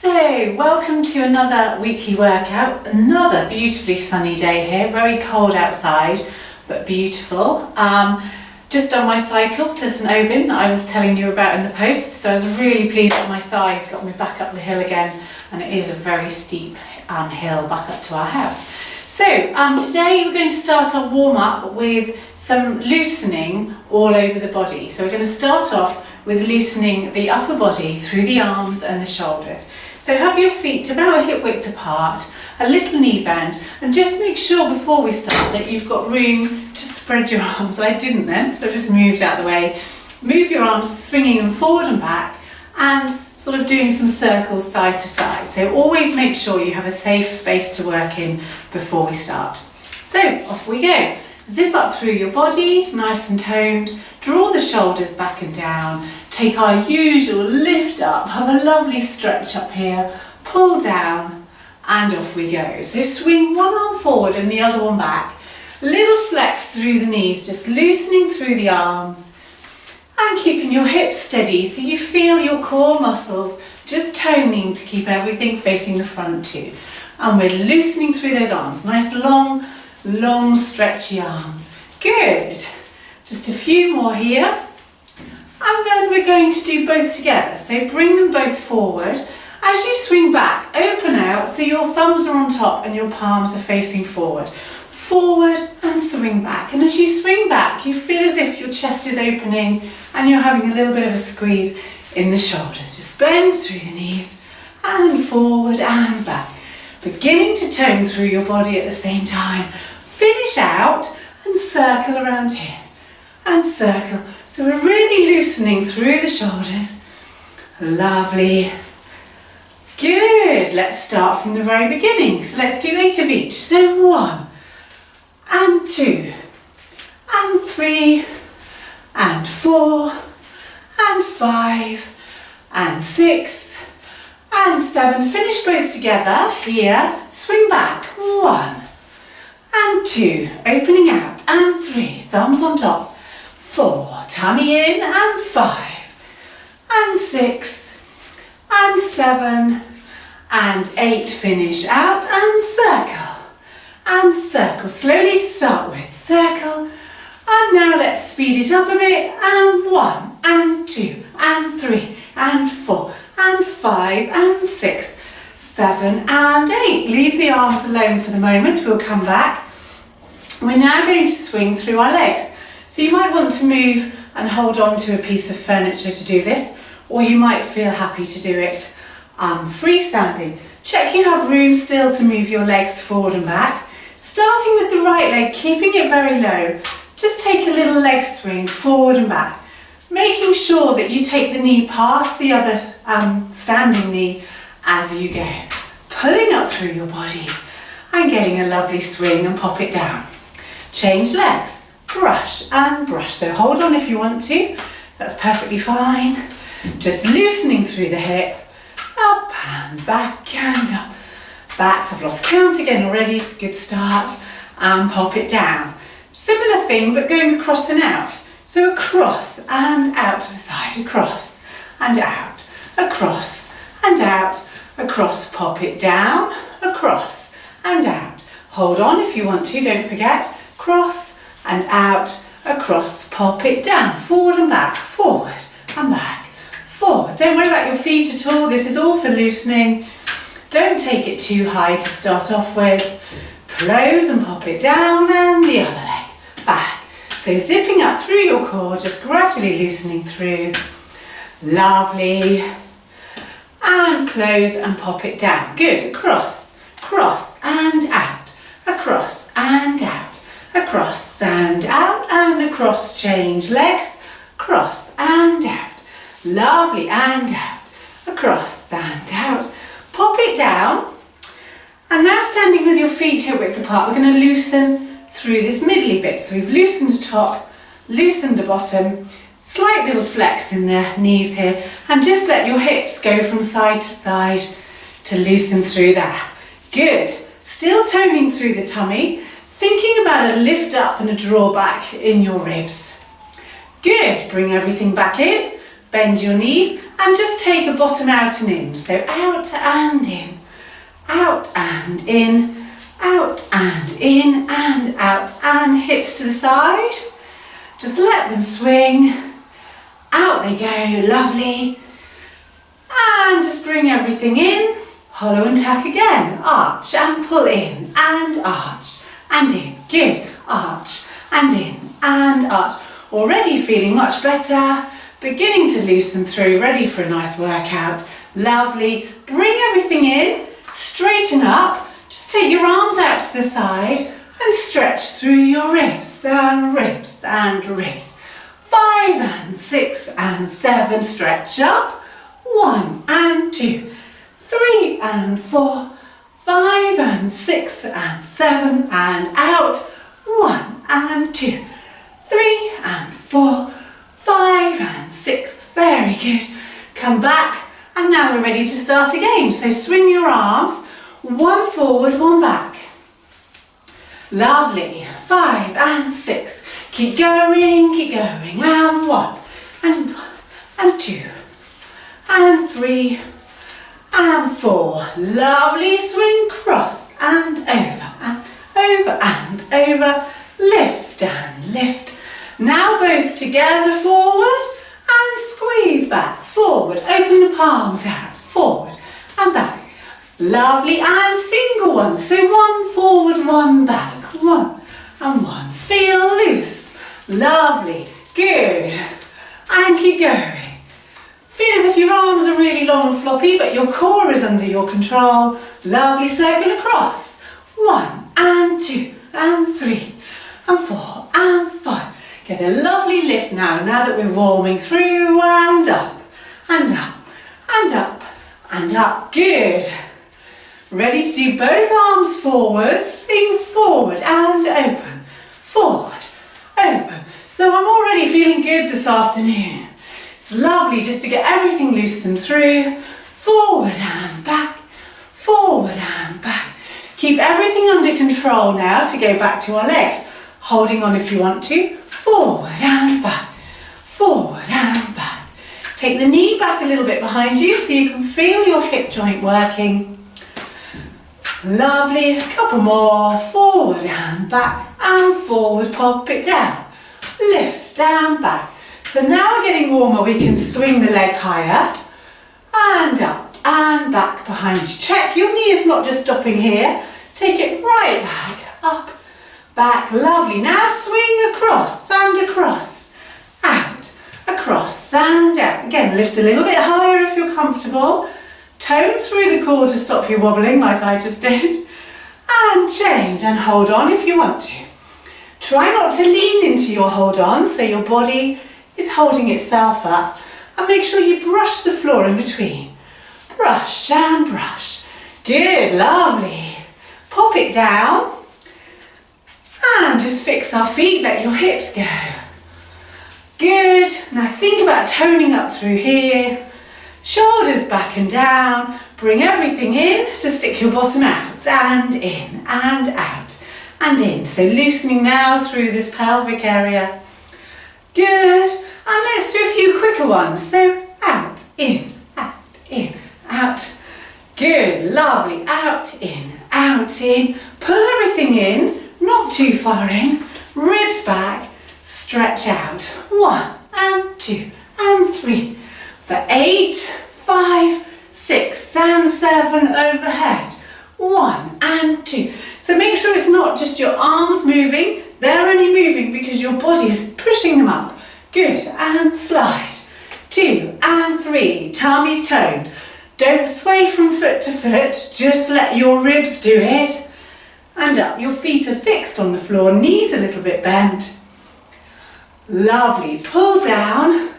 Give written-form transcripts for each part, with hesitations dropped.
So, welcome to another weekly workout, another beautifully sunny day here, very cold outside, but beautiful. Just on my cycle to St Aubin that I was telling you about in the post, so I was really pleased that my thighs got me back up the hill again, and it is a very steep hill back up to our house. So, today we're going to start our warm-up with some loosening all over the body. So we're going to start off with loosening the upper body through the arms and the shoulders. So have your feet about hip width apart, a little knee bend, and just make sure before we start that you've got room to spread your arms. I didn't then, so I just moved out of the way. Move your arms, swinging them forward and back, and sort of doing some circles side to side. So always make sure you have a safe space to work in before we start. So off we go. Zip up through your body, nice and toned. Draw the shoulders back and down. Take our usual lift up. Have a lovely stretch up here. Pull down and off we go. So swing one arm forward and the other one back. Little flex through the knees, just loosening through the arms and keeping your hips steady so you feel your core muscles just toning to keep everything facing the front too. And we're loosening through those arms. Nice long stretchy arms. Good. Just a few more here. And then we're going to do both together. So bring them both forward. As you swing back, open out so your thumbs are on top and your palms are facing forward. Forward and swing back. And as you swing back, you feel as if your chest is opening and you're having a little bit of a squeeze in the shoulders. Just bend through the knees and forward and back. Beginning to tone through your body at the same time. Finish out and circle around here and circle. So we're really loosening through the shoulders. Lovely. Good. Let's start from the very beginning. So let's do 8 of each. So 1 and 2 and 3 and 4 and 5 and 6 and 7. Finish both together. Here. Swing back. 1 and 2, opening out, and 3, thumbs on top, 4, tummy in, and 5, and 6, and 7, and 8, finish out, and circle, slowly to start with, circle, and now let's speed it up a bit, and 1, and 2, and 3, and 4, and 5, and 6, 7 and 8. Leave the arms alone for the moment, we'll come back. We're now going to swing through our legs. So you might want to move and hold on to a piece of furniture to do this, or you might feel happy to do it freestanding. Check you have room still to move your legs forward and back. Starting with the right leg, keeping it very low, just take a little leg swing forward and back, making sure that you take the knee past the other standing knee as you go. Pulling up through your body and getting a lovely swing and pop it down. Change legs, brush and brush. So hold on if you want to, that's perfectly fine. Just loosening through the hip, up and back and up. Back, I've lost count again already, it's a good start. And pop it down. Similar thing, but going across and out. So across and out to the side, across and out, across and out, across, pop it down, across and out. Hold on if you want to, don't forget. Cross and out, across, pop it down, forward and back, forward and back, forward. Don't worry about your feet at all, this is all for loosening. Don't take it too high to start off with. Close and pop it down and the other leg, back. So zipping up through your core, just gradually loosening through. Lovely. And close and pop it down. Good, across, cross and out, across and out. Across and out and across, change legs, cross and out, lovely and out, across and out, pop it down, and now standing with your feet hip width apart, we're going to loosen through this middly bit. So we've loosened the top, loosened the bottom, slight little flex in the knees here, and just let your hips go from side to side to loosen through there. Good, still toning through the tummy, thinking about a lift up and a draw back in your ribs. Good, bring everything back in Bend your knees and just take a bottom out and in. So out and in, out and in, out and in and out, and hips to the side. Just let them swing. Out they go, lovely. And just bring everything in. Hollow and tuck again. Arch and pull in and arch and in. Good. Arch and in and arch. Already feeling much better. Beginning to loosen through. Ready for a nice workout. Lovely. Bring everything in. Straighten up. Just take your arms out to the side and stretch through your ribs and ribs and ribs. 5 and 6 and 7. Stretch up. 1 and 2. 3 and 4, 5 and 6 and 7 and out. 1 and 2, 3 and 4, 5 and 6. Very good. Come back, and now we're ready to start again. So swing your arms, one forward, one back. Lovely. 5 and 6. Keep going, and 1 and 2 and 3 and 4. Lovely. Swing cross and over and over and over. Lift and lift. Now both together, forward and squeeze back. Forward. Open the palms out. Forward and back. Lovely. And single ones. So 1 forward, 1 back. 1 and 1. Feel loose. Lovely. Good. And keep going. Feel as if your arms are really long and floppy, but your core is under your control. Lovely. Circle across. 1 and 2 and 3 and 4 and 5. Get a lovely lift now that we're warming through, and up and up and up and up. Good. Ready to do both arms forward. Swing forward and open. Forward, open. So I'm already feeling good this afternoon. It's lovely just to get everything loosened through. Forward and back, forward and back. Keep everything under control now to go back to our legs. Holding on if you want to. Forward and back, forward and back. Take the knee back a little bit behind you so you can feel your hip joint working. Lovely. A couple more. Forward and back and forward. Pop it down. Lift and back. So now we're getting warmer, we can swing the leg higher and up and back behind you. Check your knee is not just stopping here. Take it right back, up, back. Lovely. Now swing across and across, out, across and out. Again, lift a little bit higher if you're comfortable. Tone through the core to stop you wobbling like I just did. And change and hold on if you want to. Try not to lean into your hold on so your body is holding itself up, and make sure you brush the floor in between. Brush and brush. Good, lovely. Pop it down and just fix our feet, let your hips go. Good. Now think about toning up through here. Shoulders back and down. Bring everything in to stick your bottom out and in and out and in. So loosening now through this pelvic area. Good. And let's do a few quicker ones. So out, in, out. Good, lovely. Out, in, out, in. Pull everything in, not too far in. Ribs back, stretch out. 1 and 2 and 3. For 8, 5, 6 and 7 overhead. 1 and 2. So make sure it's not just your arms moving. They're only moving because your body is pushing them up. Good, and slide. 2 and 3, tummy's toned. Don't sway from foot to foot, just let your ribs do it. And up, your feet are fixed on the floor, knees a little bit bent. Lovely, pull down,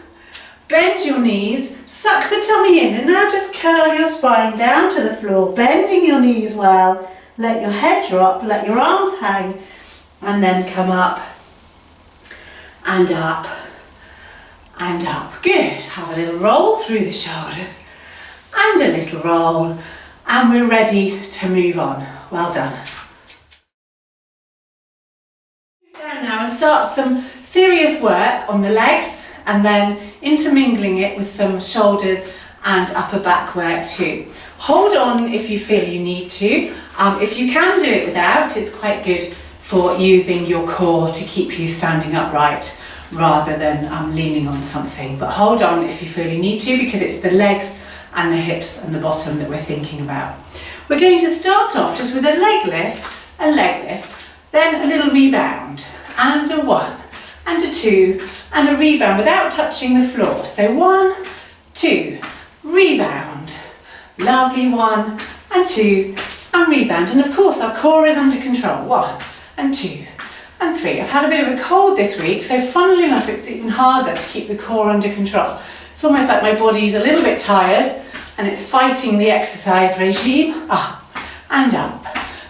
bend your knees, suck the tummy in, and now just curl your spine down to the floor, bending your knees well. Let your head drop, let your arms hang, and then come up and up. And up. Good. Have a little roll through the shoulders and a little roll, and we're ready to move on. Well done. Move down now and start some serious work on the legs and then intermingling it with some shoulders and upper back work too. Hold on if you feel you need to. If you can do it without, it's quite good for using your core to keep you standing upright rather than leaning on something. But hold on if you feel you need to, because it's the legs and the hips and the bottom that we're thinking about. We're going to start off just with a leg lift, then a little rebound, and a 1, and a 2, and a rebound without touching the floor. So 1, 2, rebound. Lovely, 1 and 2, and rebound. And of course our core is under control. 1 and 2 and 3. I've had a bit of a cold this week, so funnily enough it's even harder to keep the core under control. It's almost like my body's a little bit tired and it's fighting the exercise regime. Up and up.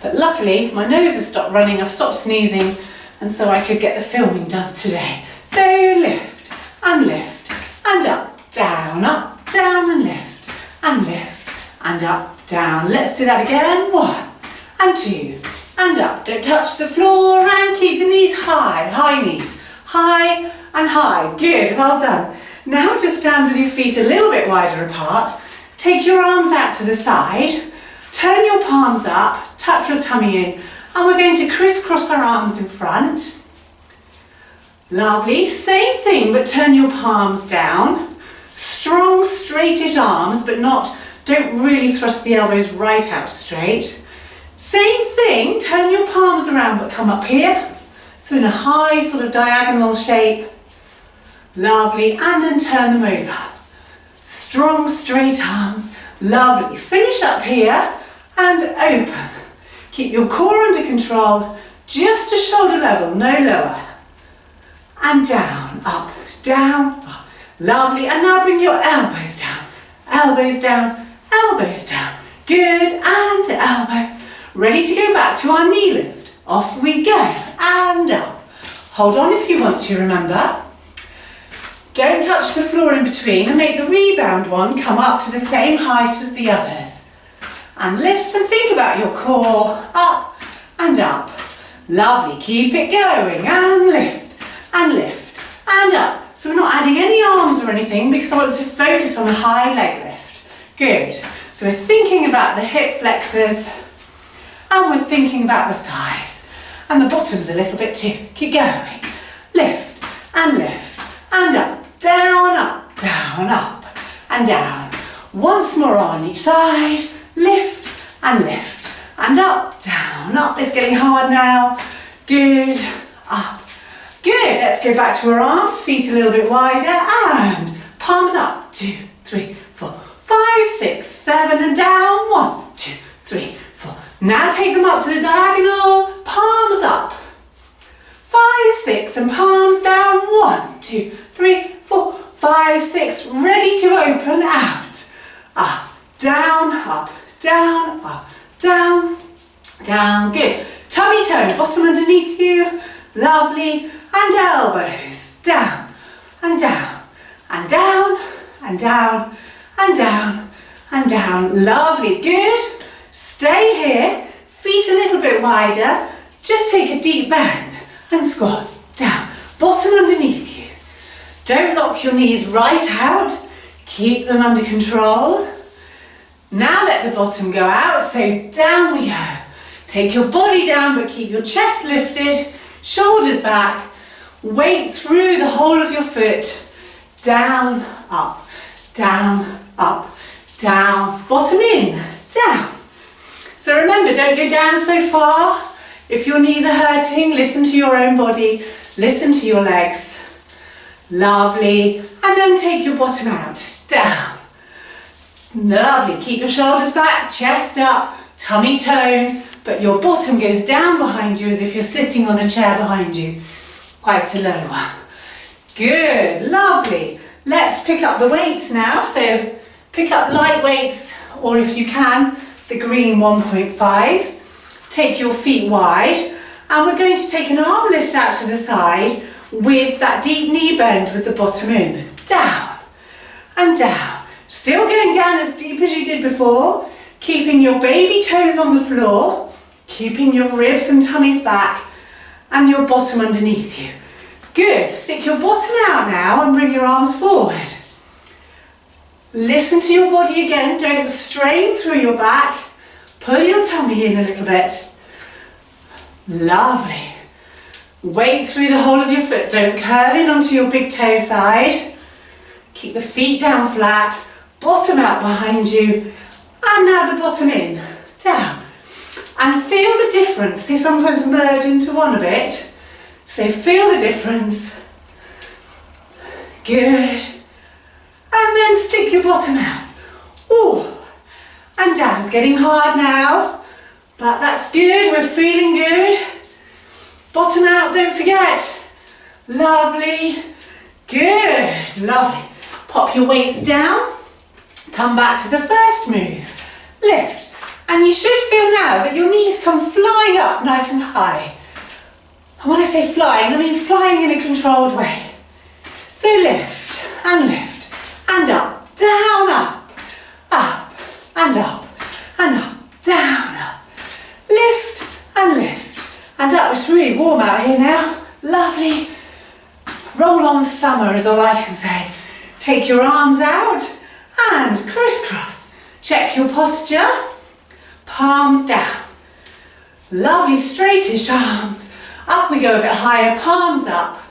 But luckily my nose has stopped running, I've stopped sneezing, and so I could get the filming done today. So lift and up, down, and lift and up, down. Let's do that again. 1 and 2 and up. Don't touch the floor, and keep the knees high knees, high and high. Good, well done. Now just stand with your feet a little bit wider apart. Take your arms out to the side, turn your palms up, tuck your tummy in, and we're going to crisscross our arms in front. Lovely. Same thing, but turn your palms down. Strong, straightish arms, but don't really thrust the elbows right out straight. Same thing, turn your palms around, but come up here. So in a high sort of diagonal shape. Lovely, and then turn them over. Strong, straight arms. Lovely. Finish up here and open. Keep your core under control, just to shoulder level, no lower. And down, up, down, up. Lovely. And now bring your elbows down, elbows down, elbows down. Good, and elbow. Ready to go back to our knee lift. Off we go, and up. Hold on if you want to, remember. Don't touch the floor in between, and make the rebound one come up to the same height as the others. And lift, and think about your core, up and up. Lovely, keep it going, and lift, and up. So we're not adding any arms or anything, because I want to focus on a high leg lift. Good, so we're thinking about the hip flexors, and we're thinking about the thighs, and the bottoms a little bit too. Keep going, lift, and up. Down, up, and down. Once more on each side, lift, and up, down, up. It's getting hard now. Good, up. Good, let's go back to our arms, feet a little bit wider, and palms up. 2, 3, 4, 5, 6, 7, and down. 1, 2, 3, 4. Now take them up to the diagonal, palms up. 5, 6, and palms down. 1, 2, 3, 4, 5, 6. Ready to open out. Up, down, up, down, up, down, down. Good. Tummy tone, bottom underneath you. Lovely. And elbows down, and down, and down, and down, and down, and down. Lovely. Good. Stay here. Feet a little bit wider. Just take a deep bend and squat down. Bottom underneath you. Don't lock your knees right out. Keep them under control. Now let the bottom go out, so down we go. Take your body down, but keep your chest lifted, shoulders back. Weight through the whole of your foot. Down, up, down, up, down. Bottom in, down. So remember, don't go down so far. If your knees are hurting, listen to your own body. Listen to your legs. Lovely. And then take your bottom out. Down. Lovely. Keep your shoulders back, chest up, tummy tone, but your bottom goes down behind you as if you're sitting on a chair behind you. Quite a low one. Good. Lovely. Let's pick up the weights now. So pick up light weights, or if you can, the green 1.5s. Take your feet wide, and we're going to take an arm lift out to the side with that deep knee bend with the bottom in. Down and down. Still going down as deep as you did before, keeping your baby toes on the floor, keeping your ribs and tummies back, and your bottom underneath you. Good. Stick your bottom out now and bring your arms forward. Listen to your body again. Don't strain through your back. Pull your tummy in a little bit. Lovely. Weight through the whole of your foot. Don't curl in onto your big toe side. Keep the feet down flat. Bottom out behind you. And now the bottom in. Down. And feel the difference. They sometimes merge into one a bit. So feel the difference. Good. And then stick your bottom out. Ooh. And down. It's getting hard now. But that's good. We're feeling good. Bottom out, don't forget. Lovely. Good. Lovely. Pop your weights down. Come back to the first move. Lift. And you should feel now that your knees come flying up nice and high. And when I say flying, I mean flying in a controlled way. So lift and up, down, up and up and up, down, up. Lift and up. It's really warm out here now. Lovely. Roll on summer is all I can say. Take your arms out and crisscross. Check your posture. Palms down. Lovely straightish arms. Up we go a bit higher, palms up.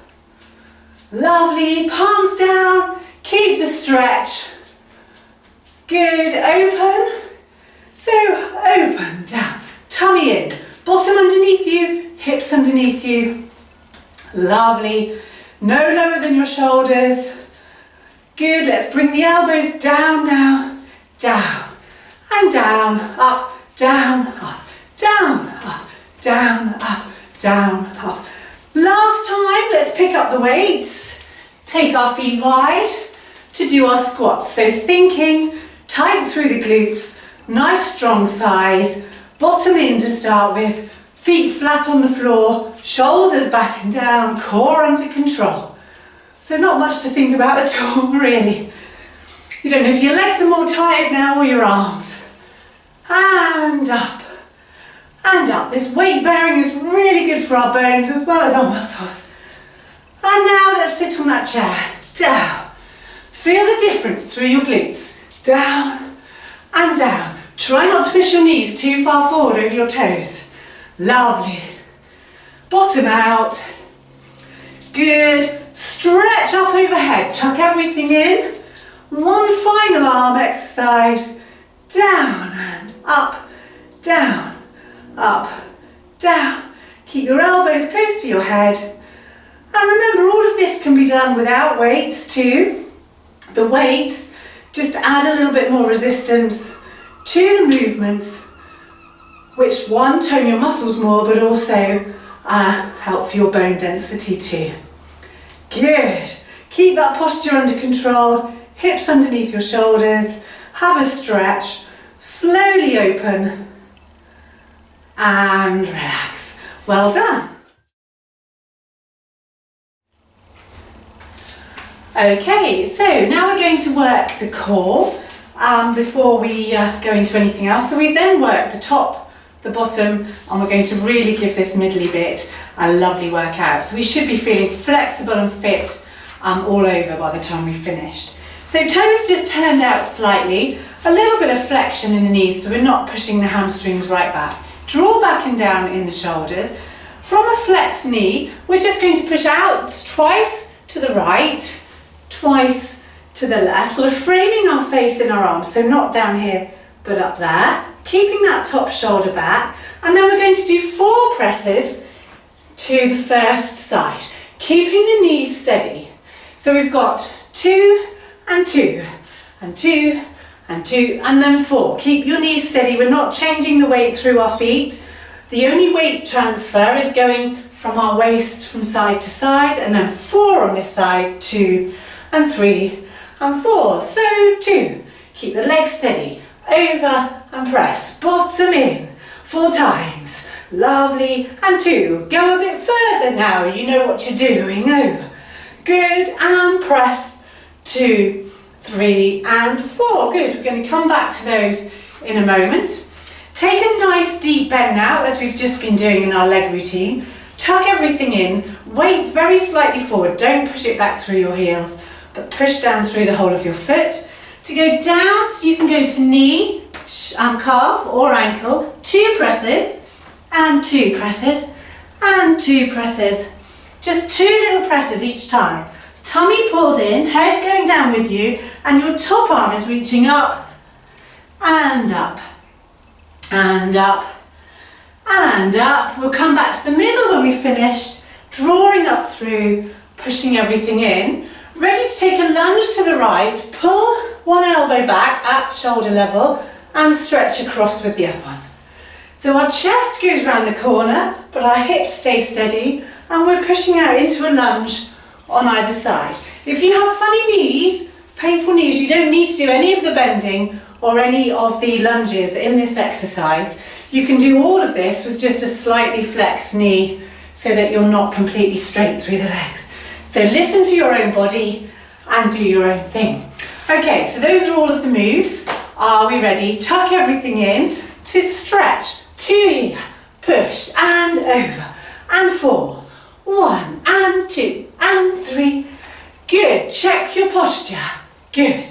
Lovely, palms down. Keep the stretch. Good, open. So open, down. Tummy in. Bottom underneath you, hips underneath you. Lovely. No lower than your shoulders. Good, let's bring the elbows down now. Down and down, up, down, up, down, up, down, up, down, up. Last time, let's pick up the weights. Take our feet wide to do our squats. So thinking, tight through the glutes, nice strong thighs, bottom in to start with, feet flat on the floor, shoulders back and down, core under control. So not much to think about at all, really. You don't know if your legs are more tired now or your arms. And up. And up. This weight bearing is really good for our bones as well as our muscles. And now let's sit on that chair. Down. Feel the difference through your glutes. Down and down. Try not to push your knees too far forward over your toes. Lovely. Bottom out. Good. Stretch up overhead. Tuck everything in. One final arm exercise. Down and up, down, up, down. Keep your elbows close to your head. And remember, all of this can be done without weights too. The weights just add a little bit more resistance to the movements, which one, tone your muscles more, but also help for your bone density too. Good. Keep that posture under control. Hips underneath your shoulders. Have a stretch. Slowly open. And relax. Well done. Okay, so now we're going to work the core before we go into anything else. So we then work the top, the bottom, and we're going to really give this middly bit a lovely workout. So we should be feeling flexible and fit all over by the time we've finished. So toes just turned out slightly, a little bit of flexion in the knees so we're not pushing the hamstrings right back. Draw back and down in the shoulders. From a flexed knee, we're just going to push out twice to the right, twice to the left. So we're framing our face in our arms, so not down here but up there. Keeping that top shoulder back. And then we're going to do 4 presses to the first side, keeping the knees steady. So we've got 2 and 2 and 2 and 2 and then 4. Keep your knees steady. We're not changing the weight through our feet. The only weight transfer is going from our waist from side to side, and then 4 on this side, 2 and 3 and 4. So 2. Keep the legs steady. Over and press. Bottom in. 4 times. Lovely. And 2. Go a bit further now. You know what you're doing. Over. Good. And press. 2, 3 and 4. Good. We're going to come back to those in a moment. Take a nice deep bend now, as we've just been doing in our leg routine. Tuck everything in. weight very slightly forward. Don't push it back through your heels, but push down through the whole of your foot. To go down, so you can go to knee, calf or ankle, 2 presses, and 2 presses, and 2 presses. Just 2 little presses each time. Tummy pulled in, head going down with you, and your top arm is reaching up, and up, and up, and up. We'll come back to the middle when we finished, drawing up through, pushing everything in. Ready to take a lunge to the right, pull one elbow back at shoulder level and stretch across with the other one. So our chest goes round the corner, but our hips stay steady and we're pushing out into a lunge on either side. If you have funny knees, painful knees, you don't need to do any of the bending or any of the lunges in this exercise. You can do all of this with just a slightly flexed knee so that you're not completely straight through the legs. So listen to your own body and do your own thing. Okay, so those are all of the moves. Are we ready? Tuck everything in to stretch. 2 here, push and over and 4. 1 and 2 and 3. Good, check your posture. Good.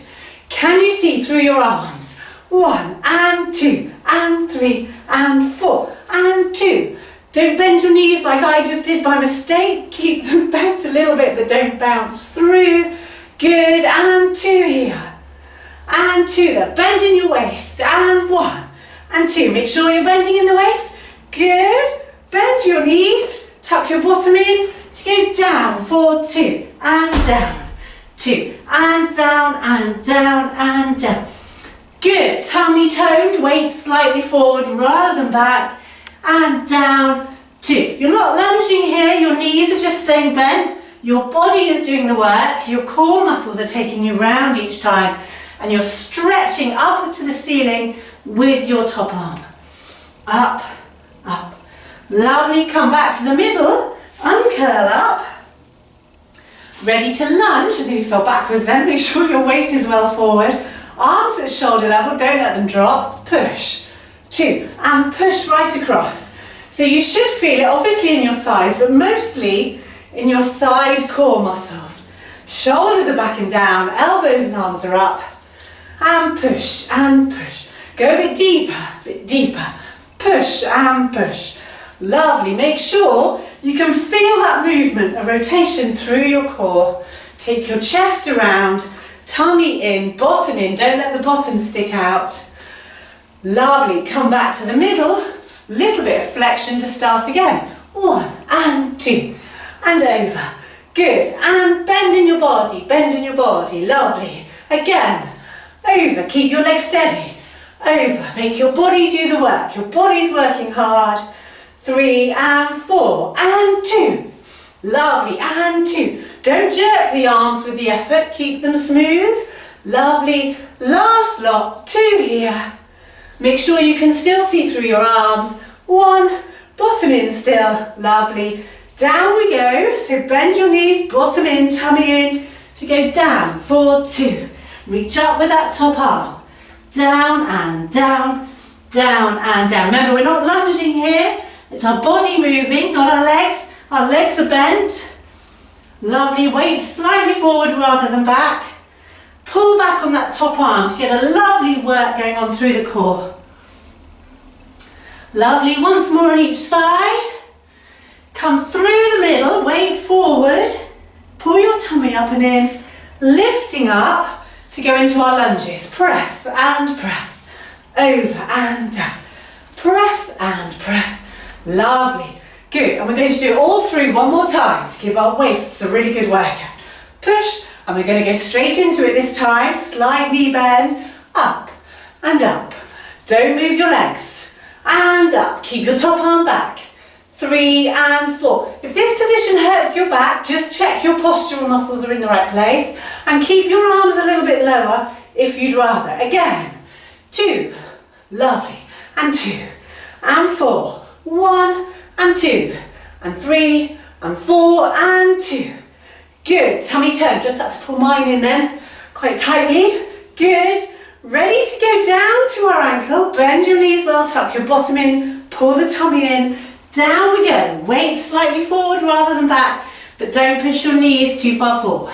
Can you see through your arms? 1 and 2 and 3 and 4 and 2. Don't bend your knees like I just did by mistake. Keep them bent a little bit, but don't bounce through. Good, and 2 here. And 2 there. Bend in your waist. And 1 and 2. Make sure you're bending in the waist. Good. Bend your knees. Tuck your bottom in to go down for 2 and down. 2 and down and down and down. Good. Tummy toned. Weight slightly forward rather than back. And down, 2. You're not lunging here, your knees are just staying bent, your body is doing the work, your core muscles are taking you round each time, and you're stretching up to the ceiling with your top arm. Up, up. Lovely, come back to the middle, uncurl up. Ready to lunge, I think you fell backwards then, make sure your weight is well forward. Arms at shoulder level, don't let them drop, push. 2 and push right across. So you should feel it obviously in your thighs, but mostly in your side core muscles. Shoulders are back and down, elbows and arms are up. And push and push. Go a bit deeper. Push and push. Lovely. Make sure you can feel that movement, a rotation through your core. Take your chest around, tummy in, bottom in. Don't let the bottom stick out. Lovely, come back to the middle, little bit of flexion to start again. 1 and 2 and over. Good, and bend in your body, lovely. Again, over, keep your legs steady. Over, make your body do the work, your body's working hard. 3 and 4 and 2. Lovely, and 2. Don't jerk the arms with the effort, keep them smooth. Lovely, last lot, 2 here. Make sure you can still see through your arms. 1, bottom in still, lovely. Down we go, so bend your knees, bottom in, tummy in, to go down for 2. Reach up with that top arm. Down and down, down and down. Remember, we're not lunging here. It's our body moving, not our legs. Our legs are bent. Lovely, weight slightly forward rather than back. Pull back on that top arm to get a lovely work going on through the core. Lovely, once more on each side. Come through the middle, weight forward. Pull your tummy up and in, lifting up to go into our lunges. Press and press, over and down. Press and press. Lovely. Good, and we're going to do it all through one more time to give our waists a really good workout. Push, and we're going to go straight into it this time. Slight knee bend, up and up. Don't move your legs. And up, keep your top arm back. 3 and 4. If this position hurts your back, just check your postural muscles are in the right place and keep your arms a little bit lower if you'd rather. Again, 2, lovely, and 2, and 4, 1, and 2, and 3, and 4, and 2. Good, tummy turn, just had to pull mine in then, quite tightly. Good, ready to go down to our ankle, bend your knees well, tuck your bottom in, pull the tummy in, down we go, weight slightly forward rather than back. but don't push your knees too far forward.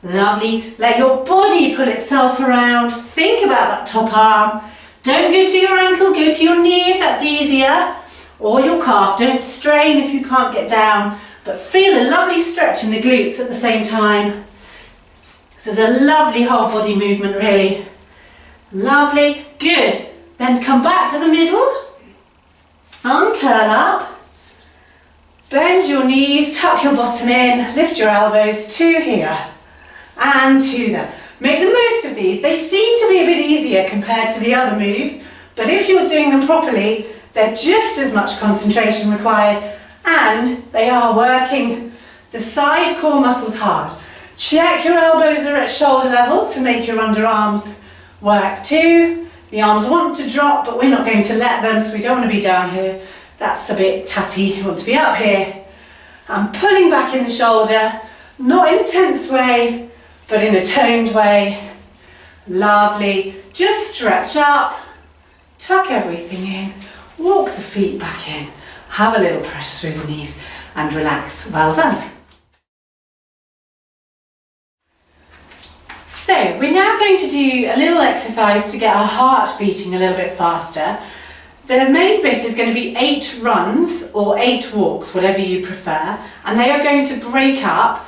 Lovely. Let your body pull itself around. Think about that top arm. Don't go to your ankle, go to your knee if that's easier, or your calf. Don't strain if you can't get down, but feel a lovely stretch in the glutes at the same time. This is a lovely whole body movement, really. Lovely. Good. Then come back to the middle. Uncurl up. Bend your knees, tuck your bottom in, lift your elbows to here and to there. Make the most of these. They seem to be a bit easier compared to the other moves, but if you're doing them properly, they're just as much concentration required, and they are working the side core muscles hard. Check your elbows are at shoulder level to make your underarms work too. The arms want to drop, but we're not going to let them, so we don't want to be down here. That's a bit tatty. You want to be up here. And pulling back in the shoulder, not in a tense way, but in a toned way. Lovely. Just stretch up, tuck everything in, walk the feet back in, have a little press through the knees and relax. Well done. So we're now going to do a little exercise to get our heart beating a little bit faster. The main bit is going to be 8 runs or 8 walks, whatever you prefer, and they are going to break up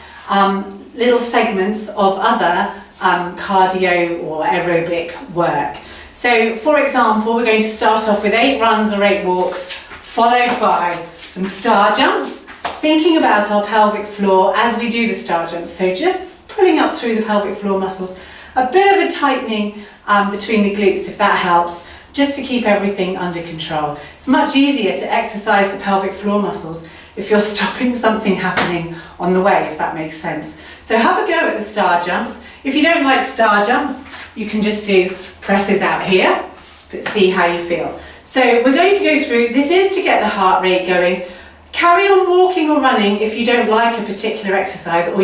little segments of other cardio or aerobic work. So for example, we're going to start off with 8 runs or 8 walks, followed by some star jumps, thinking about our pelvic floor as we do the star jumps. So just pulling up through the pelvic floor muscles, a bit of a tightening between the glutes if that helps, just to keep everything under control. It's much easier to exercise the pelvic floor muscles if you're stopping something happening on the way, if that makes sense. So have a go at the star jumps. If you don't like star jumps, you can just do presses out here, but see how you feel. So we're going to go through, this is to get the heart rate going. Carry on walking or running if you don't like a particular exercise, or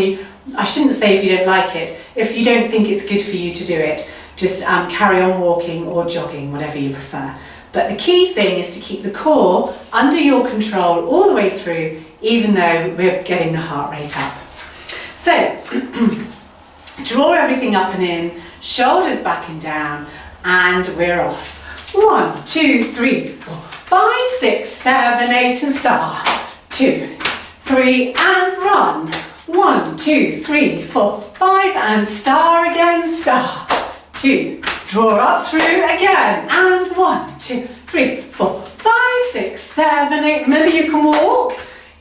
I shouldn't say if you don't like it, if you don't think it's good for you to do it, just carry on walking or jogging, whatever you prefer. But the key thing is to keep the core under your control all the way through, even though we're getting the heart rate up. So, draw everything up and in, shoulders back and down, and we're off. 1, 2, 3, 4, 5, 6, 7, 8, and star. 2, 3, and run. 1, 2, 3, 4, 5, and star again, star. 2, draw up through again, and 1, 2, 3, 4, 5, 6, 7, 8. Remember, you can walk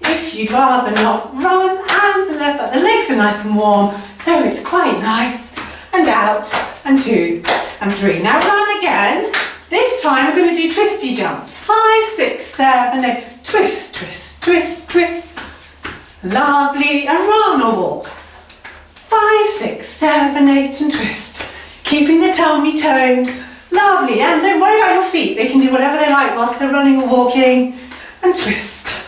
if you'd rather not run, and but the legs are nice and warm, so it's quite nice. And out, and 2, and 3. Now run again. This time we're going to do twisty jumps. 5, 6, 7, 8. Twist, twist, twist, twist. Lovely, and run or walk. 5, 6, 7, 8, and twist. Keeping the tummy toned. Lovely, and don't worry about your feet. They can do whatever they like whilst they're running or walking. And twist.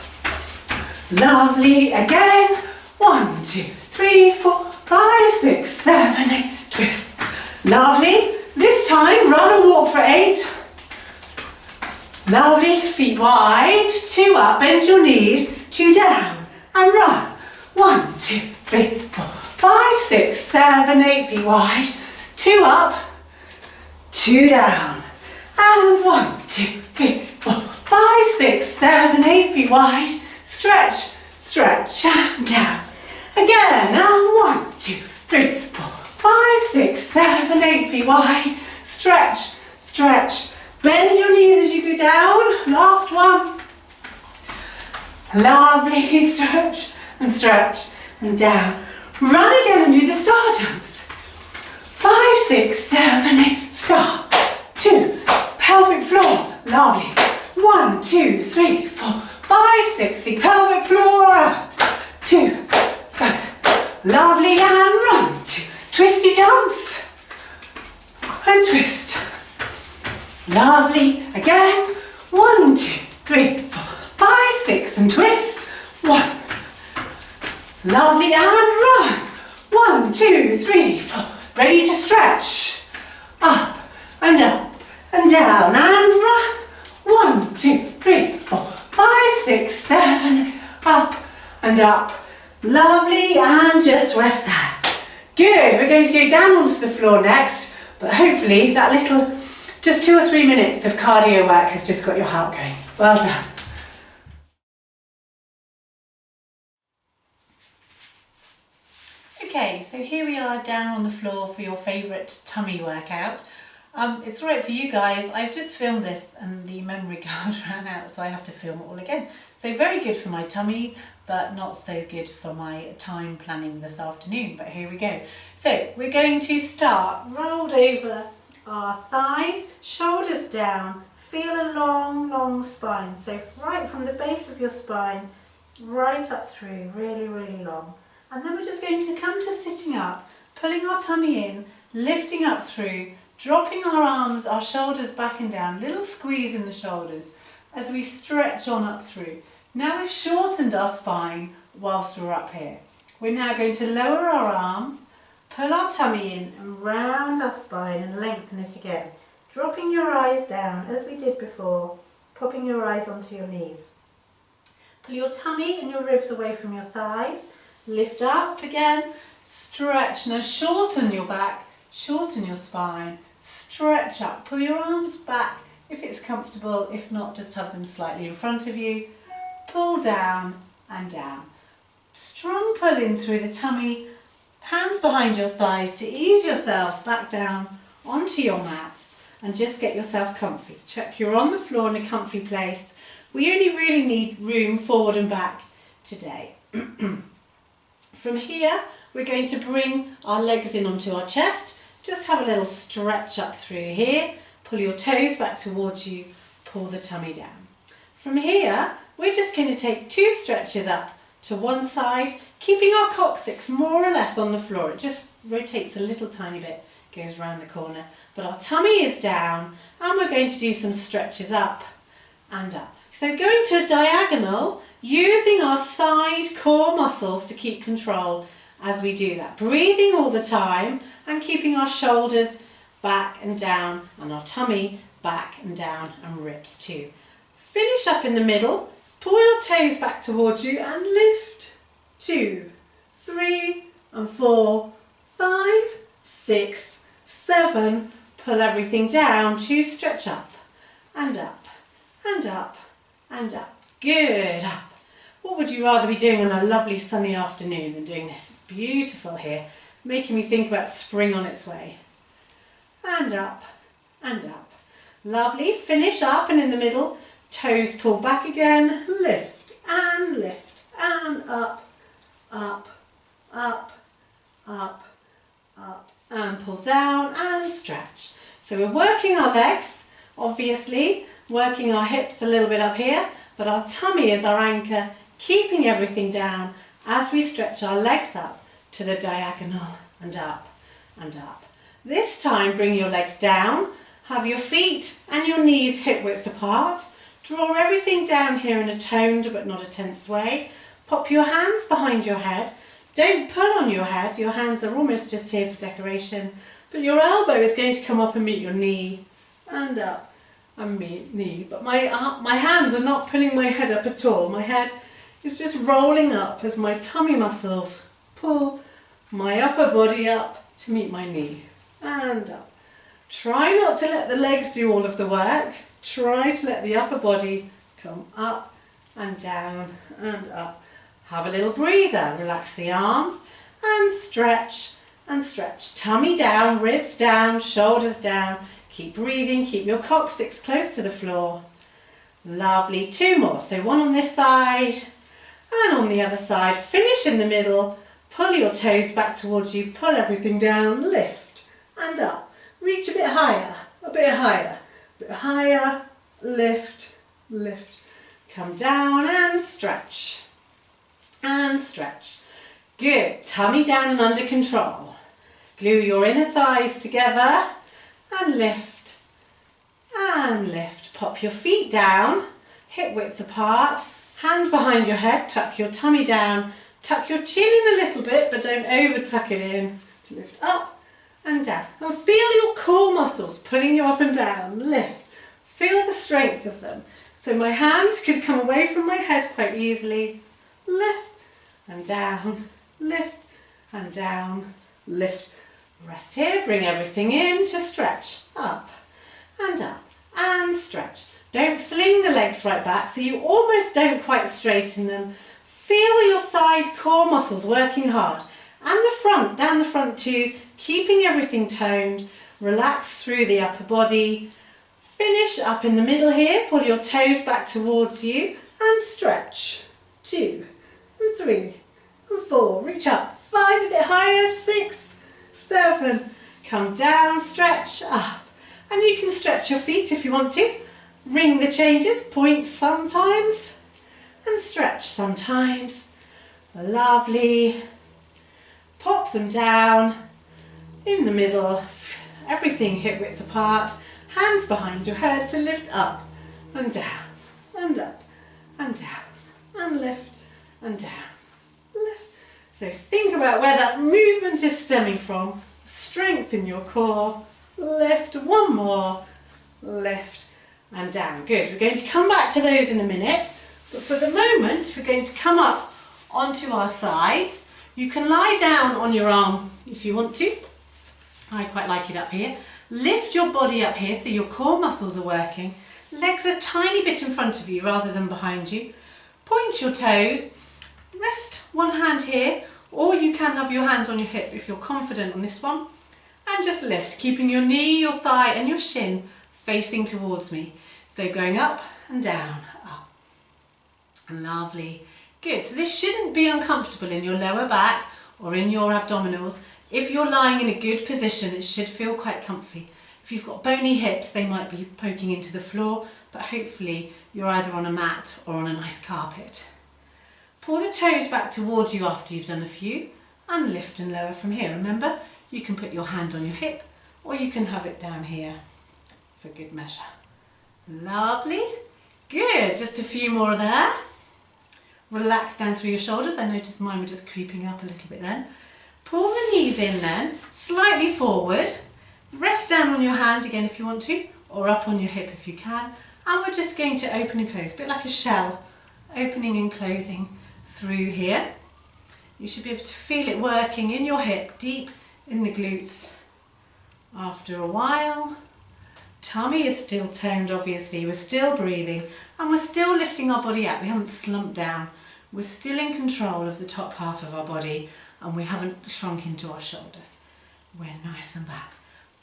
Lovely, again. 1, 2, 3, 4, 5, 6, 7, 8. Twist. Lovely. This time, run or walk for 8. Lovely, feet wide. 2 up, bend your knees. 2 down, and run. 1, 2, 3, 4, 5, 6, 7, 8. Feet wide. 2 up, 2 down, and 1, 2, 3, 4, 5, 6, 7, 8. Feet wide. Stretch, stretch, and down. Again, and 1, 2, 3, 4, 5, 6, 7, 8. Feet wide. Stretch, stretch. Bend your knees as you go down. Last one. Lovely. Stretch and stretch and down. Run again and do the star jumps. 5, 6, 7, 8. Star. 2. Pelvic floor. Lovely. 1, 2, 3, 4, 5, 6. The pelvic floor out. 2, 3. Lovely, and run. 2. Twisty jumps. And twist. Lovely. Again. 1, 2, 3, 4, 5, 6, and twist. 1. Lovely, and run. 1, 2, 3, 4. Ready to stretch. Up and down, and run. 1, 2, 3, 4, 5, 6, 7. Up and Lovely, and just rest there. Good, we're going to go down onto the floor next, but hopefully that little, just 2 or 3 minutes of cardio work has just got your heart going. Well done. Okay, so here we are down on the floor for your favourite tummy workout. It's all right for you guys, I've just filmed this and the memory card ran out, so I have to film it all again. So very good for my tummy, but not so good for my time planning this afternoon, but here we go. So we're going to start rolled over our thighs, shoulders down, feel a long, long spine. So right from the base of your spine, right up through, really, really long. And then we're just going to come to sitting up, pulling our tummy in, lifting up through, dropping our arms, our shoulders back and down, little squeeze in the shoulders as we stretch on up through. Now we've shortened our spine whilst we're up here. We're now going to lower our arms, pull our tummy in and round our spine and lengthen it again. Dropping your eyes down as we did before, popping your eyes onto your knees. Pull your tummy and your ribs away from your thighs. Lift up again, stretch. Now shorten your back, shorten your spine, stretch up. Pull your arms back if it's comfortable, if not just have them slightly in front of you. Pull down and down. Strong pull in through the tummy, hands behind your thighs to ease yourselves back down onto your mats and just get yourself comfy. Check you're on the floor in a comfy place. We only really need room forward and back today. From here, we're going to bring our legs in onto our chest. Just have a little stretch up through here. Pull your toes back towards you, pull the tummy down. From here, we're just going to take 2 stretches up to one side, keeping our coccyx more or less on the floor. It just rotates a little tiny bit, goes round the corner. But our tummy is down, and we're going to do some stretches up and up. So going to a diagonal, using our side core muscles to keep control as we do that. Breathing all the time and keeping our shoulders back and down and our tummy back and down and ribs too. Finish up in the middle, pull your toes back towards you and lift. 2, 3 and 4, 5, 6, 7. Pull everything down to stretch up and up and up and up. Good, up. What would you rather be doing on a lovely sunny afternoon than doing this? It's beautiful here, making me think about spring on its way. And up and up. Lovely, finish up and in the middle, toes pull back again, lift and up, up, up, up, up, and pull down and stretch. So we're working our legs, obviously, working our hips a little bit up here, but our tummy is our anchor, keeping everything down as we stretch our legs up to the diagonal and up and up. This time bring your legs down, have your feet and your knees hip width apart, draw everything down here in a toned but not a tense way, pop your hands behind your head, don't pull on your head, your hands are almost just here for decoration, but your elbow is going to come up and meet your knee and up and meet knee, but my hands are not pulling my head up at all, my head is just rolling up as my tummy muscles pull my upper body up to meet my knee and up. Try not to let the legs do all of the work, try to let the upper body come up and down and up. Have a little breather, relax the arms and stretch and stretch. Tummy down, ribs down, shoulders down. Keep breathing, keep your coccyx close to the floor. Lovely, 2 more. So 1 on this side and on the other side. Finish in the middle, pull your toes back towards you, pull everything down, lift and up. Reach a bit higher, a bit higher, a bit higher, lift, lift. Come down and stretch. And stretch. Good. Tummy down and under control. Glue your inner thighs together and lift and lift. Pop your feet down, hip width apart, hands behind your head, tuck your tummy down, tuck your chin in a little bit but don't over tuck it in to lift up and down. And feel your core muscles pulling you up and down. Lift. Feel the strength of them. So my hands could come away from my head quite easily. Lift and down, lift and down, lift. Rest here, bring everything in to stretch, up and stretch. Don't fling the legs right back so you almost don't quite straighten them. Feel your side core muscles working hard, and the front, down the front too, keeping everything toned. Relax through the upper body. Finish up in the middle here, pull your toes back towards you and stretch. 2 and 3 and 4, reach up, 5, a bit higher, 6, 7, come down, stretch, up. And you can stretch your feet if you want to. Ring the changes, point sometimes and stretch sometimes. Lovely. Pop them down in the middle, everything hip width apart, hands behind your head to lift up and down and up and down and lift and down, lift. So think about where that movement is stemming from. Strengthen your core, lift, one more, lift and down. Good, we're going to come back to those in a minute, but for the moment we're going to come up onto our sides. You can lie down on your arm if you want to. I quite like it up here. Lift your body up here so your core muscles are working. Legs a tiny bit in front of you rather than behind you. Point your toes, rest one hand here, or you can have your hand on your hip if you're confident on this one, and just lift, keeping your knee, your thigh and your shin facing towards me. So going up and down, up. Lovely. Good, so this shouldn't be uncomfortable in your lower back or in your abdominals. If you're lying in a good position, it should feel quite comfy. If you've got bony hips, they might be poking into the floor, but hopefully you're either on a mat or on a nice carpet. Pull the toes back towards you after you've done a few and lift and lower from here. Remember, you can put your hand on your hip or you can have it down here for good measure. Lovely. Good, just a few more there. Relax down through your shoulders. I noticed mine were just creeping up a little bit then. Pull the knees in then, slightly forward. Rest down on your hand again if you want to, or up on your hip if you can. And we're just going to open and close, a bit like a shell, opening and closing through here. You should be able to feel it working in your hip, deep in the glutes. After a while, tummy is still toned obviously, we're still breathing, and we're still lifting our body up. We haven't slumped down. We're still in control of the top half of our body, and we haven't shrunk into our shoulders. We're nice and back.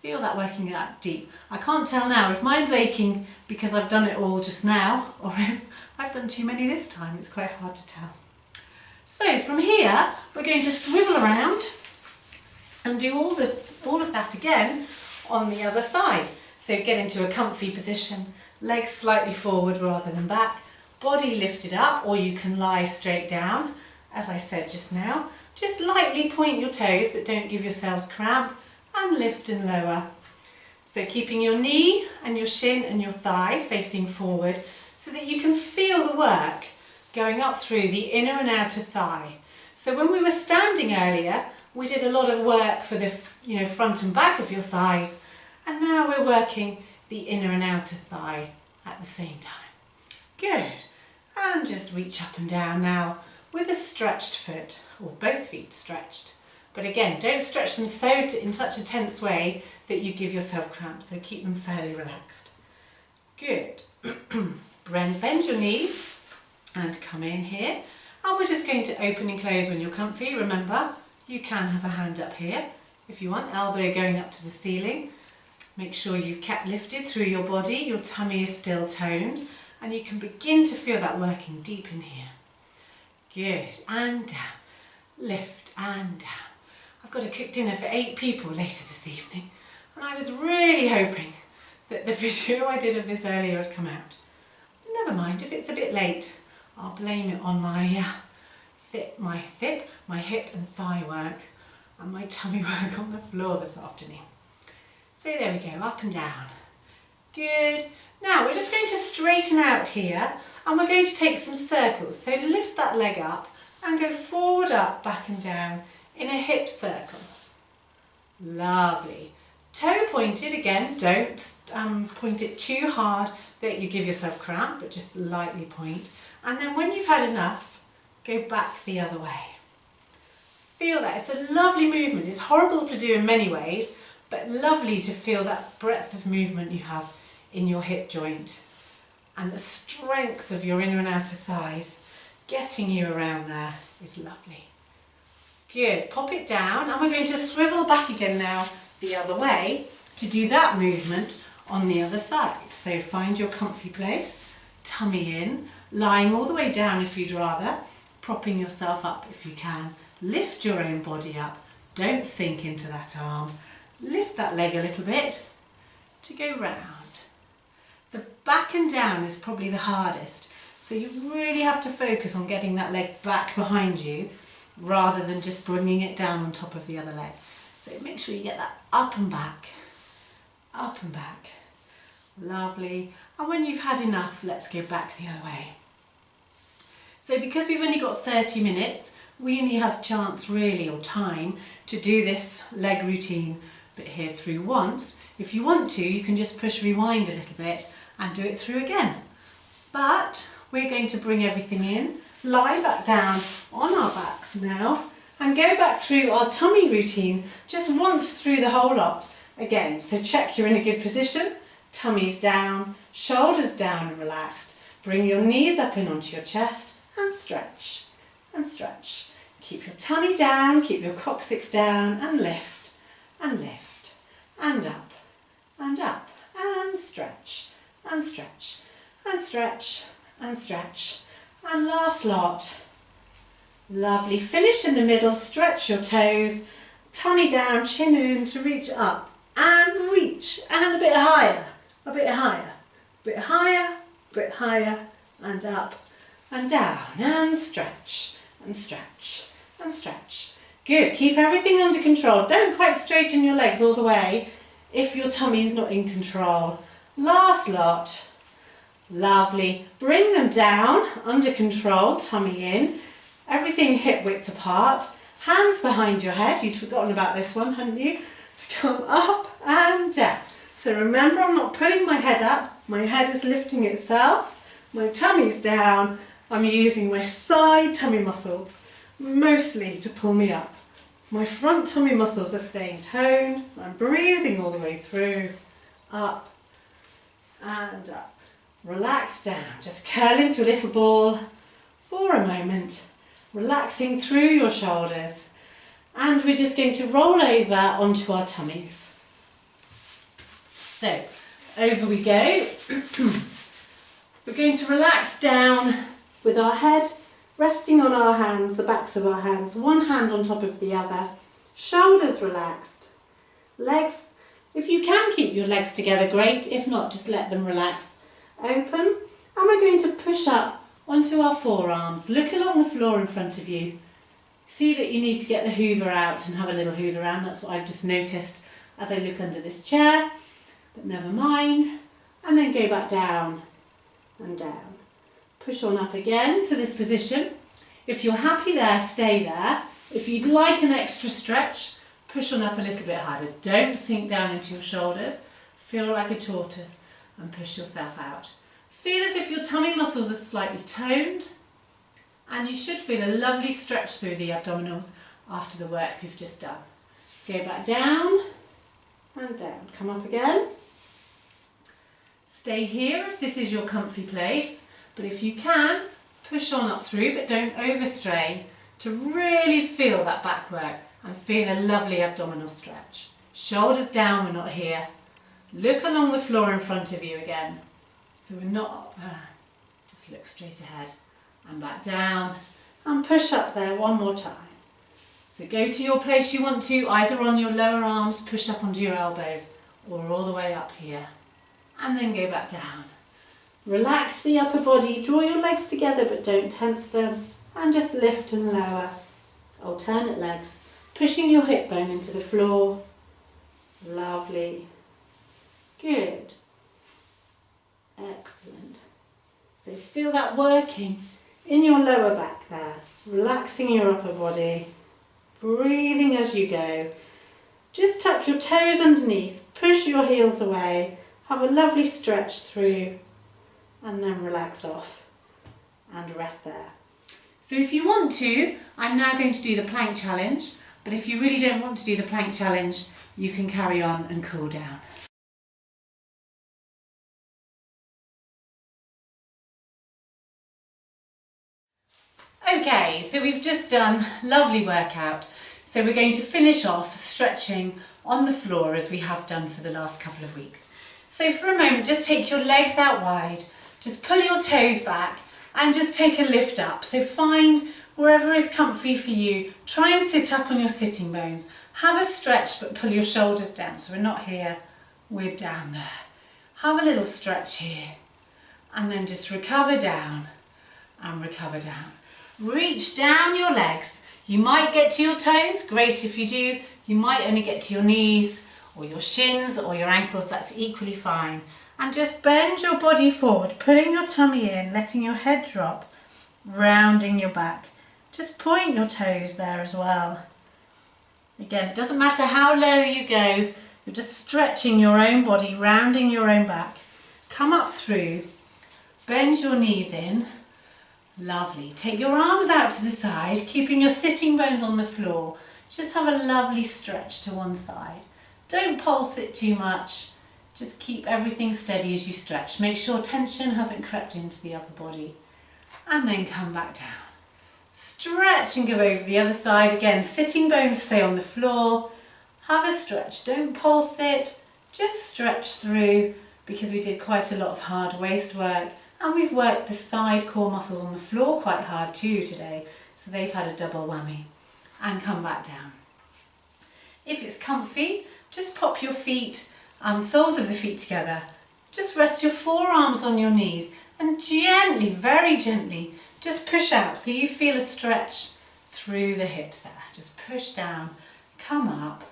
Feel that working out deep. I can't tell now if mine's aching because I've done it all just now, or if I've done too many this time. It's quite hard to tell. So from here, we're going to swivel around and do all of that again on the other side. So get into a comfy position, legs slightly forward rather than back, body lifted up, or you can lie straight down, as I said just now. Just lightly point your toes, but don't give yourselves cramp, and lift and lower. So keeping your knee and your shin and your thigh facing forward so that you can feel the work going up through the inner and outer thigh. So when we were standing earlier, we did a lot of work for the front and back of your thighs, and now we're working the inner and outer thigh at the same time. Good. And just reach up and down now with a stretched foot, or both feet stretched. But again, don't stretch them in such a tense way that you give yourself cramps, so keep them fairly relaxed. Good. Bend your knees and come in here. And we're just going to open and close when you're comfy. Remember, you can have a hand up here if you want, elbow going up to the ceiling. Make sure you've kept lifted through your body, your tummy is still toned, and you can begin to feel that working deep in here. Good, and down, lift and down. I've got to cook dinner for 8 people later this evening, and I was really hoping that the video I did of this earlier had come out. But never mind, if it's a bit late, I'll blame it on my hip and thigh work and my tummy work on the floor this afternoon. So there we go, up and down. Good. Now we're just going to straighten out here, and we're going to take some circles. So lift that leg up and go forward, up, back and down in a hip circle. Lovely. Toe pointed again, don't point it too hard that you give yourself cramp, but just lightly point. And then when you've had enough, go back the other way. Feel that. It's a lovely movement. It's horrible to do in many ways, but lovely to feel that breadth of movement you have in your hip joint and the strength of your inner and outer thighs. Getting you around there is lovely. Good. Pop it down, and we're going to swivel back again now the other way to do that movement on the other side. So find your comfy place, tummy in, lying all the way down if you'd rather, propping yourself up if you can. Lift your own body up, don't sink into that arm. Lift that leg a little bit to go round. The back and down is probably the hardest, so you really have to focus on getting that leg back behind you rather than just bringing it down on top of the other leg. So make sure you get that up and back, up and back. Lovely. And when you've had enough, let's go back the other way. So because we've only got 30 minutes, we only have chance really, or time, to do this leg routine bit here through once. If you want to, you can just push rewind a little bit and do it through again. But we're going to bring everything in, lie back down on our backs now, and go back through our tummy routine just once through the whole lot again. So check you're in a good position, tummy's down, shoulders down and relaxed. Bring your knees up in onto your chest and stretch and stretch. Keep your tummy down, keep your coccyx down, and lift and lift and up and up and stretch and stretch and stretch and stretch. And last lot. Lovely. Finish in the middle, stretch your toes, tummy down, chin in to reach up and reach, and a bit higher, a bit higher, a bit higher, a bit higher, and up and down and stretch and stretch and stretch. Good. Keep everything under control. Don't quite straighten your legs all the way if your tummy's not in control. Last lot. Lovely. Bring them down, under control, tummy in. Everything hip width apart. Hands behind your head. You'd forgotten about this one, hadn't you? To come up and down. So remember, I'm not pulling my head up. My head is lifting itself. My tummy's down. I'm using my side tummy muscles mostly to pull me up. My front tummy muscles are staying toned. I'm breathing all the way through, up and up. Relax down, just curl into a little ball for a moment, relaxing through your shoulders, and we're just going to roll over onto our tummies. So, over we go. We're going to relax down with our head resting on our hands, the backs of our hands, one hand on top of the other, shoulders relaxed, legs, if you can keep your legs together, great, if not, just let them relax. Open, and we're going to push up onto our forearms. Look along the floor in front of you. See that you need to get the hoover out and have a little hoover around. That's what I've just noticed as I look under this chair, but never mind. And then go back down and down. Push on up again to this position. If you're happy there, stay there. If you'd like an extra stretch, push on up a little bit harder. Don't sink down into your shoulders. Feel like a tortoise and push yourself out. Feel as if your tummy muscles are slightly toned, and you should feel a lovely stretch through the abdominals after the work you've just done. Go back down and down. Come up again. Stay here if this is your comfy place, but if you can, push on up through, but don't overstrain to really feel that back work and feel a lovely abdominal stretch. Shoulders down, we're not here. Look along the floor in front of you again. So we're not up there. Just look straight ahead and back down and push up there one more time. So go to your place you want to, either on your lower arms, push up onto your elbows, or all the way up here. And then go back down. Relax the upper body, draw your legs together but don't tense them, and just lift and lower. Alternate legs, pushing your hip bone into the floor. Lovely. Good. Excellent. So feel that working in your lower back there, relaxing your upper body, breathing as you go. Just tuck your toes underneath, push your heels away, have a lovely stretch through, and then relax off and rest there. So if you want to, I'm now going to do the plank challenge, but if you really don't want to do the plank challenge, you can carry on and cool down. Okay, so we've just done a lovely workout. So we're going to finish off stretching on the floor as we have done for the last couple of weeks. So for a moment, just take your legs out wide, just pull your toes back and just take a lift up. So find wherever is comfy for you. Try and sit up on your sitting bones. Have a stretch but pull your shoulders down. So we're not here, we're down there. Have a little stretch here and then just recover down and recover down. Reach down your legs. You might get to your toes, great if you do. You might only get to your knees or your shins or your ankles, that's equally fine. And just bend your body forward, pulling your tummy in, letting your head drop, rounding your back. Just point your toes there as well. Again, it doesn't matter how low you go, you're just stretching your own body, rounding your own back. Come up through, bend your knees in. Lovely. Take your arms out to the side, keeping your sitting bones on the floor. Just have a lovely stretch to one side. Don't pulse it too much. Just keep everything steady as you stretch. Make sure tension hasn't crept into the upper body. And then come back down. Stretch and go over the other side. Again, sitting bones stay on the floor. Have a stretch. Don't pulse it. Just stretch through because we did quite a lot of hard waist work. And we've worked the side core muscles on the floor quite hard too today, so they've had a double whammy. And come back down. If it's comfy, just pop your feet, soles of the feet together. Just rest your forearms on your knees and gently, very gently, just push out so you feel a stretch through the hips there. Just push down, come up,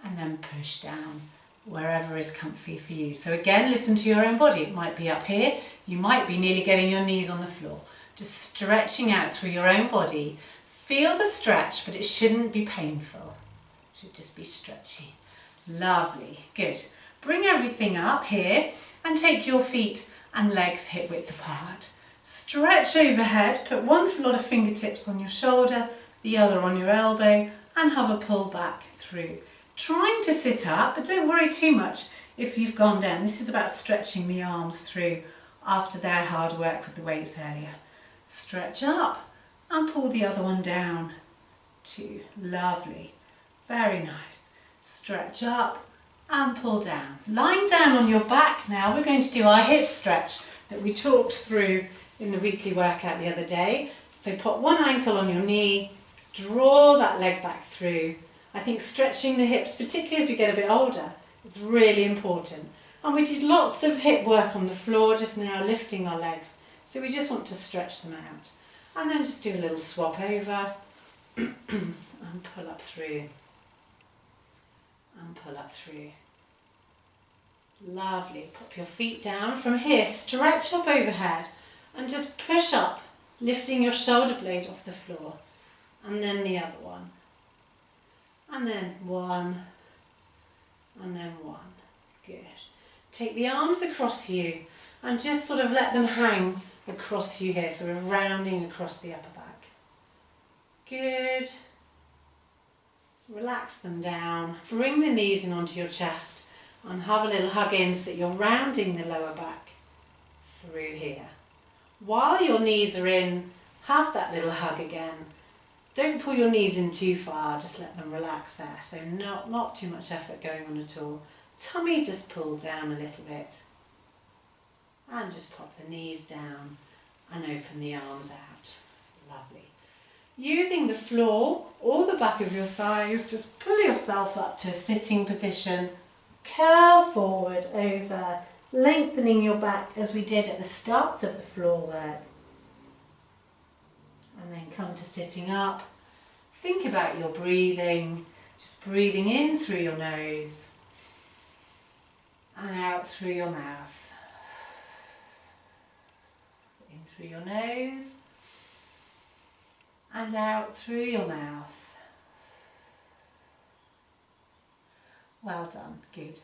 and then push down. Wherever is comfy for you. So again, listen to your own body. It might be up here, you might be nearly getting your knees on the floor. Just stretching out through your own body. Feel the stretch, but it shouldn't be painful. It should just be stretchy. Lovely, good. Bring everything up here and take your feet and legs hip width apart. Stretch overhead, put one lot of fingertips on your shoulder, the other on your elbow, and have a pull back through. Trying to sit up, but don't worry too much if you've gone down. This is about stretching the arms through after their hard work with the weights earlier. Stretch up and pull the other one down. 2, lovely, very nice. Stretch up and pull down. Lying down on your back now, we're going to do our hip stretch that we talked through in the weekly workout the other day. So put one ankle on your knee, draw that leg back through. I think stretching the hips, particularly as we get a bit older, it's really important. And we did lots of hip work on the floor just now, lifting our legs. So we just want to stretch them out. And then just do a little swap over and pull up through. And pull up through. Lovely. Pop your feet down. From here, stretch up overhead and just push up, lifting your shoulder blade off the floor. And then the other one. And then one, and then one. Good. Take the arms across you and just sort of let them hang across you here. So we're rounding across the upper back. Good. Relax them down. Bring the knees in onto your chest and have a little hug in so that you're rounding the lower back through here. While your knees are in, have that little hug again. Don't pull your knees in too far, just let them relax there. So not too much effort going on at all. Tummy just pull down a little bit. And just pop the knees down and open the arms out. Lovely. Using the floor or the back of your thighs, just pull yourself up to a sitting position. Curl forward over, lengthening your back as we did at the start of the floor work. And then come to sitting up. Think about your breathing, just breathing in through your nose and out through your mouth. In through your nose and out through your mouth. Well done, good.